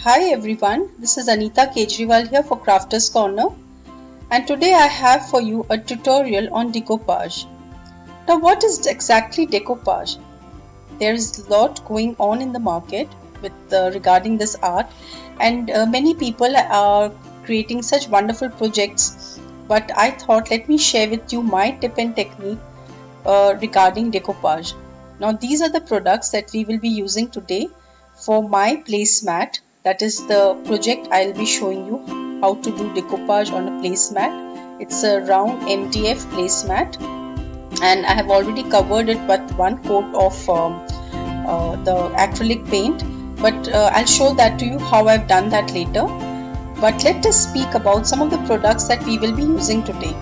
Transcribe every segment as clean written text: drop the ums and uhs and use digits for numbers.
Hi everyone, this is Anita Kejriwal here for Crafters Corner, and today I have for you a tutorial on decoupage. Now what is exactly decoupage? There is a lot going on in the market with regarding this art, and many people are creating such wonderful projects, but I thought let me share with you my tip and technique regarding decoupage. Now these are the products that we will be using today for my placemat. That is the project I'll be showing you how to do decoupage on a placemat. It's a round MDF placemat, and I have already covered it with one coat of the acrylic paint, but I'll show that to you how I've done that later. But let us speak about some of the products that we will be using today.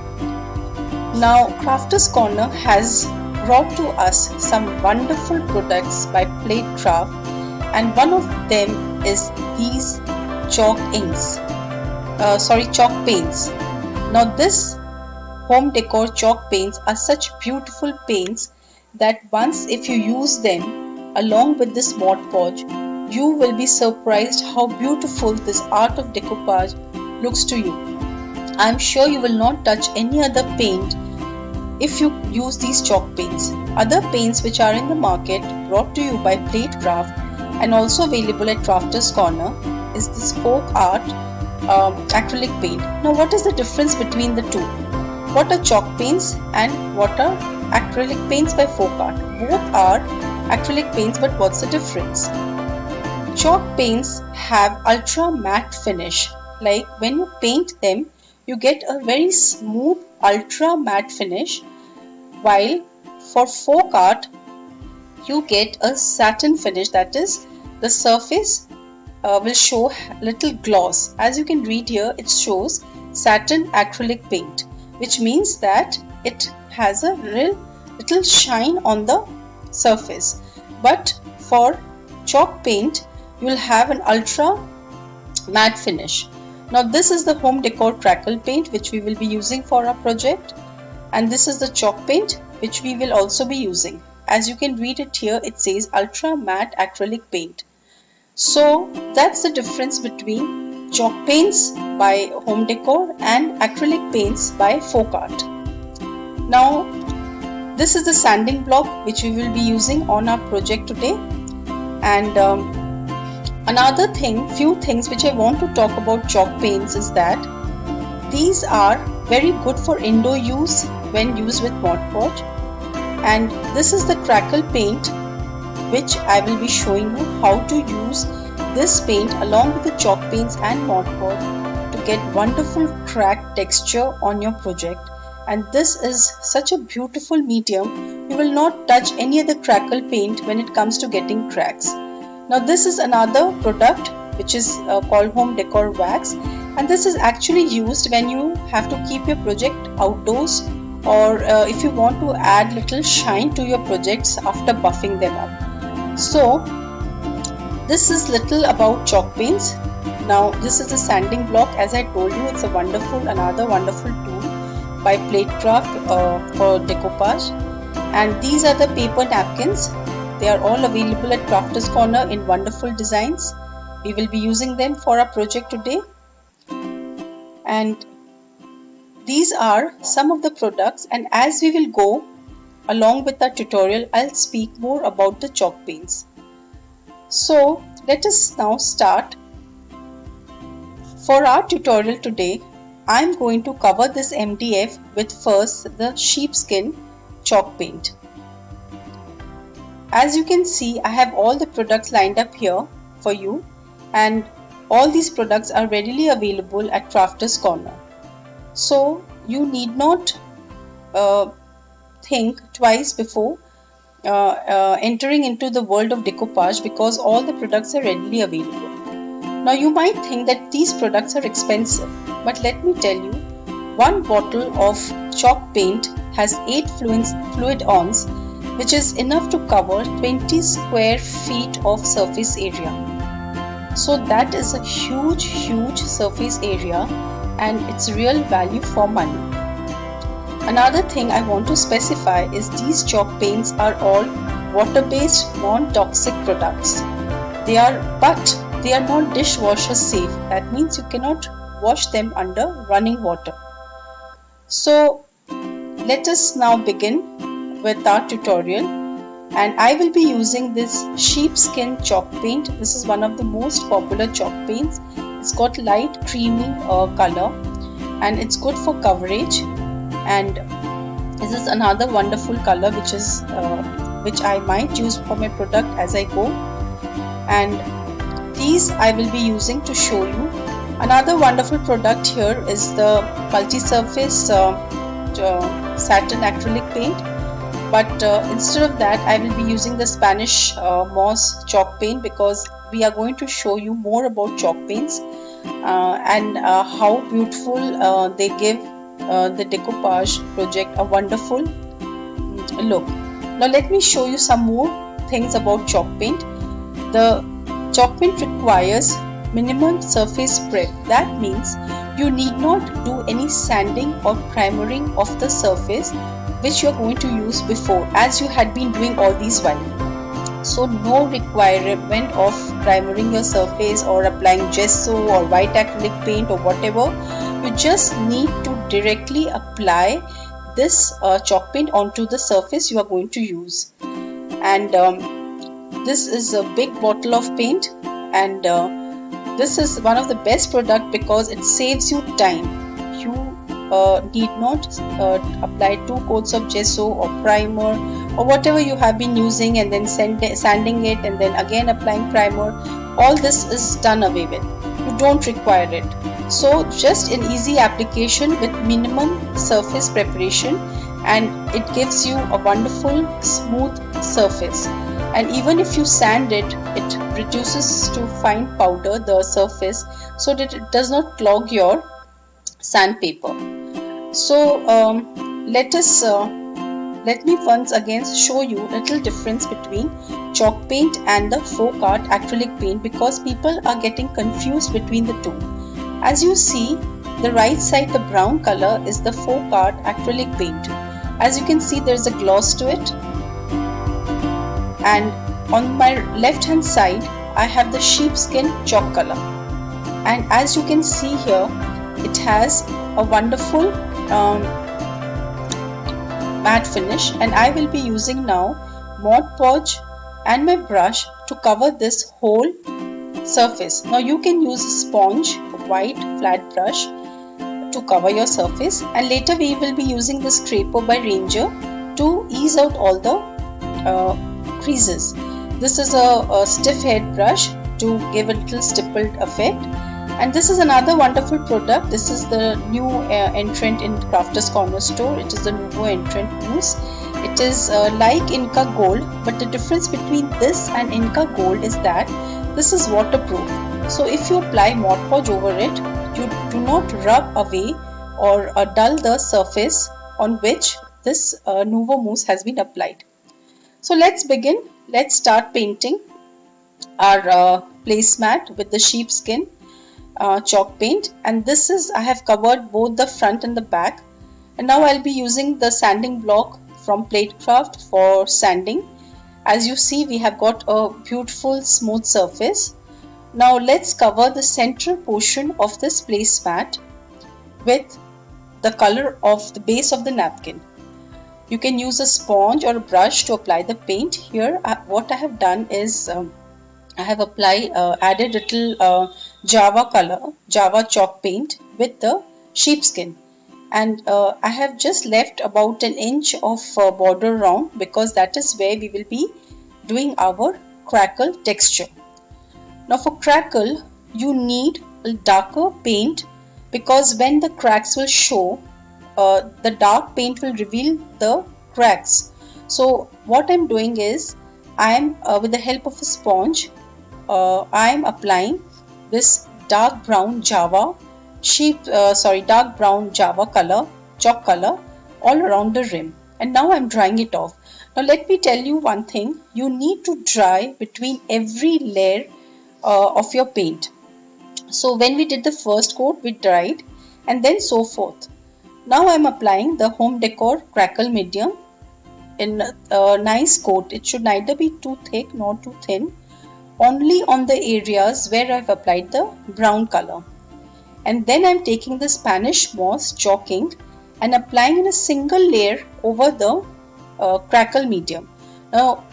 Now Crafters Corner has brought to us some wonderful products by Plate Craft, and one of them is these chalk paints. Now this home decor chalk paints are such beautiful paints that once if you use them along with this Mod Podge, you will be surprised how beautiful this art of decoupage looks to you. I am sure you will not touch any other paint if you use these chalk paints. Other paints which are in the market brought to you by Plate Craft and also available at Crafters Corner is this folk art acrylic paint. Now what is the difference between the two? What are chalk paints and what are acrylic paints by folk art? Both are acrylic paints, but what's the difference? Chalk paints have ultra matte finish. Like when you paint them, you get a very smooth ultra matte finish, while for folk art you get a satin finish, that is the surface will show little gloss. As you can read here, it shows satin acrylic paint, which means that it has a real little shine on the surface. But for chalk paint you will have an ultra matte finish. Now this is the home decor crackle paint which we will be using for our project, and this is the chalk paint which we will also be using. As you can read it here, it says ultra matte acrylic paint. So that's the difference between chalk paints by home decor and acrylic paints by folk art. Now this is the sanding block which we will be using on our project today. And another thing, few things which I want to talk about chalk paints is that these are very good for indoor use when used with Mod Podge. And this is the crackle paint which I will be showing you how to use this paint along with the chalk paints and Mod Podge to get wonderful crack texture on your project. And this is such a beautiful medium, you will not touch any other crackle paint when it comes to getting cracks. Now this is another product which is called home decor wax, and this is actually used when you have to keep your project outdoors, or if you want to add little shine to your projects after buffing them up. So this is little about chalk paints. Now this is the sanding block. As I told you, it's another wonderful tool by Plate Craft for decoupage. And these are the paper napkins. They are all available at Crafters Corner in wonderful designs. We will be using them for our project today. And these are some of the products, and as we will go along with our tutorial, I'll speak more about the chalk paints. So let us now start. For our tutorial today, I'm going to cover this MDF with first the sheepskin chalk paint. As you can see, I have all the products lined up here for you, and all these products are readily available at Crafters Corner. So you need not think twice before entering into the world of decoupage, because all the products are readily available. Now you might think that these products are expensive, but let me tell you, one bottle of chalk paint has 8 fluid ounce, which is enough to cover 20 square feet of surface area. So that is a huge surface area, and it's real value for money. Another thing I want to specify is these chalk paints are all water-based, non-toxic products. They they are not dishwasher safe. That means you cannot wash them under running water. So let us now begin with our tutorial, and I will be using this sheepskin chalk paint. This is one of the most popular chalk paints. It's got light creamy color and it's good for coverage, and this is another wonderful color which I might use for my product as I go, and these I will be using to show you. Another wonderful product here is the multi-surface satin acrylic paint, but instead of that I will be using the Spanish moss chalk paint, because we are going to show you more about chalk paints and how beautiful they give the decoupage project a wonderful look. Now let me show you some more things about chalk paint. The chalk paint requires minimum surface prep. That means you need not do any sanding or primering of the surface which you are going to use before, as you had been doing all these while. So no requirement of primering your surface or applying gesso or white acrylic paint or whatever. You just need to directly apply this chalk paint onto the surface you are going to use. And this is a big bottle of paint, and this is one of the best product because it saves you time. You need not apply 2 coats of gesso or primer or whatever you have been using and then sanding it and then again applying primer. All this is done away with. You don't require it. So just an easy application with minimum surface preparation, and it gives you a wonderful smooth surface. And even if you sand it, it reduces to fine powder the surface so that it does not clog your sandpaper. So let me once again show you a little difference between chalk paint and the folk art acrylic paint, because people are getting confused between the two. As you see, the right side, the brown color, is the folk art acrylic paint. As you can see, there is a gloss to it. And on my left hand side, I have the sheepskin chalk color. And as you can see here, it has a wonderful matte finish, and I will be using now Mod Podge and my brush to cover this whole surface. Now you can use a sponge, a white flat brush to cover your surface, and later we will be using the scraper by Ranger to ease out all the creases. This is a stiff head brush to give a little stippled effect. And this is another wonderful product. This is the new entrant in Crafters Corner store. It is the Nuvo entrant mousse. It is like Inca Gold, but the difference between this and Inca Gold is that this is waterproof. So if you apply Mod Podge over it, you do not rub away or dull the surface on which this Nuvo mousse has been applied. So let's begin. Let's start painting our placemat with the sheepskin chalk paint, and this is, I have covered both the front and the back, and now I'll be using the sanding block from Platecraft for sanding. As you see, we have got a beautiful smooth surface. Now let's cover the central portion of this placemat with the color of the base of the napkin. You can use a sponge or a brush to apply the paint. Here what I have done is I have added little Java chalk paint with the sheepskin, and I have just left about an inch of border around, because that is where we will be doing our crackle texture. Now for crackle you need a darker paint, because when the cracks will show, the dark paint will reveal the cracks. So what I'm doing is I am with the help of a sponge, I am applying this dark brown Java color, chalk color, all around the rim, and now I'm drying it off. Now let me tell you one thing, you need to dry between every layer of your paint. So when we did the first coat, we dried, and then so forth. Now I'm applying the Home Decor Crackle Medium in a nice coat. It should neither be too thick nor too thin. only on the areas where I've applied the brown color. And then I'm taking the Spanish moss chalk ink and applying in a single layer over the crackle medium. Now,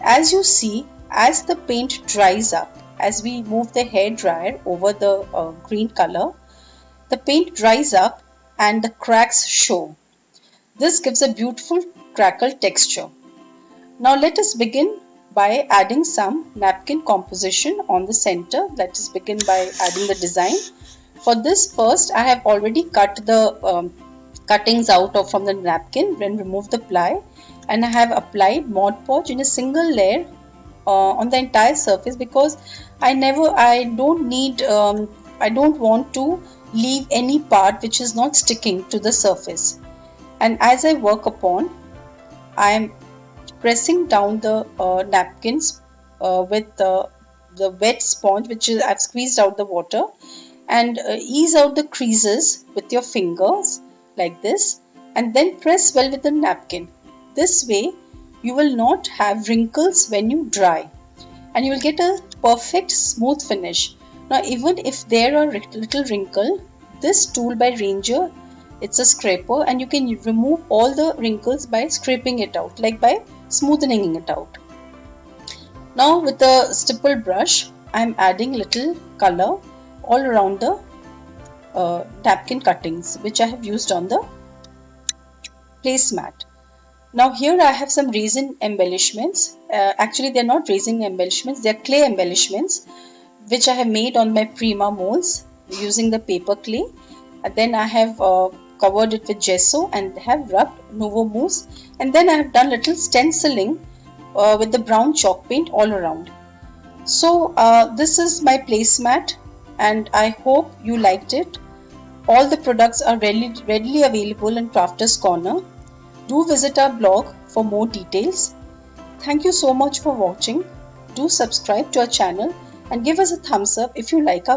as you see, as the paint dries up, as we move the hair dryer over the green color, the paint dries up and the cracks show. This gives a beautiful crackle texture. Now let us begin by adding some napkin composition on the center. Let us begin by adding the design. For this, first I have already cut the cuttings out from the napkin and removed the ply, and I have applied Mod Podge in a single layer on the entire surface because I don't want to leave any part which is not sticking to the surface. And as I work upon, I am pressing down the napkins with the wet sponge, which is I've squeezed out the water, and ease out the creases with your fingers like this, and then press well with the napkin. This way you will not have wrinkles when you dry, and you will get a perfect smooth finish. Now even if there are little wrinkle, this tool by Ranger, it's a scraper, and you can remove all the wrinkles by scraping it out, like by smoothing it out. Now with the stipple brush, I am adding little color all around the napkin cuttings which I have used on the placemat. Now here I have some resin embellishments. Actually they are not resin embellishments, they are clay embellishments which I have made on my Prima molds using the paper clay. And then I have covered it with gesso and have rubbed Novo mousse, and then I have done little stenciling with the brown chalk paint all around. So this is my placemat, and I hope you liked it. All the products are readily available in Crafter's Corner. Do visit our blog for more details. Thank you so much for watching. Do subscribe to our channel and give us a thumbs up if you like our